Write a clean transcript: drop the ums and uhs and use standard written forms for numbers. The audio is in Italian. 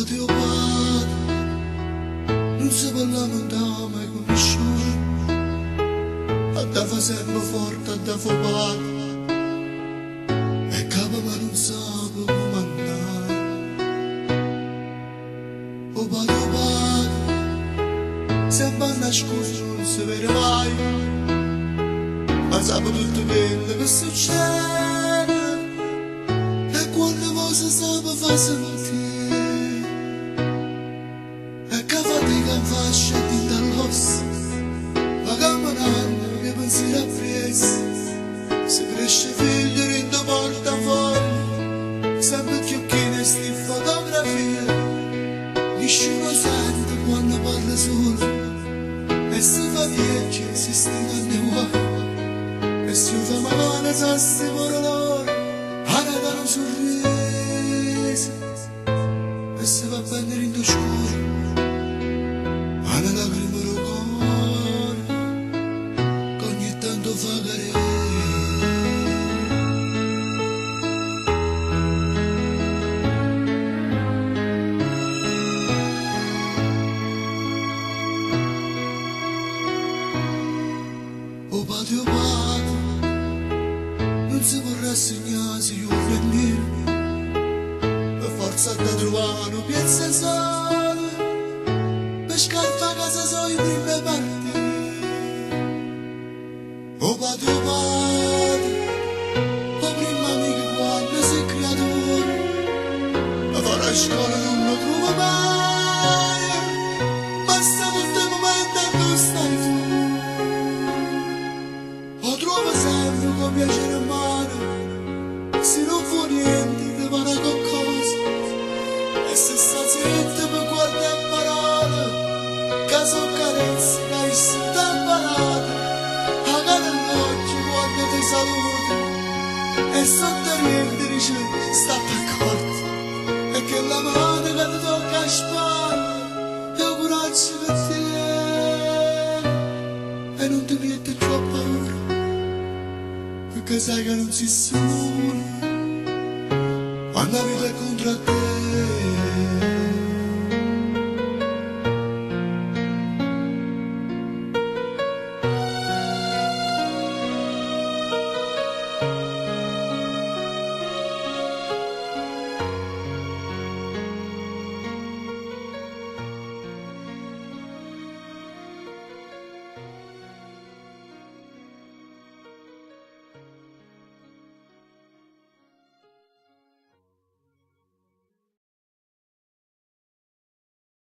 Teu padre non si può lamentare mai con nessuno, a da facendo forte, a da fa padre, e capo ma non sa come andare. O padre, sempre nascosto non si vede mai, ma sa tutto quello che succede, e quando voi si sa fa sentire. Fascia di dall'osso, la camminando che pensiero appresso, si cresce figlio in da portafoglio, sempre più chine sti fotografie, nessuno sente quando parla solo, e si fa vecchio, si stima nei guai, e si fa male, sa sti pure loro, a dare un sorriso, e si va a prendere in scuro. Alla lacrima del cuore, che ogni tanto fa cadere. O padre, non si può rassegnare se io nemmeno, per forza da trovare una piazza sola. Scarpa a casa sono i primi parti. O padre, o prima amico quando sei creatore, a fare a scuola non lo trovo mai, basta tutto il momento in cui stai tu. O trovo sempre con piacere in mano, se non fa niente ti pare qualcosa, e se sta zitto mi guarda in parole, caso carezze che hai sotto imparate, a cara all'occhio quando ti saluto, e sotto niente dice state accorti, e che la mano che ti tocca a spalla, è un coraggio per te, e non ti mette troppo paura, perché sai che non sei solo, quando la vita è contro te.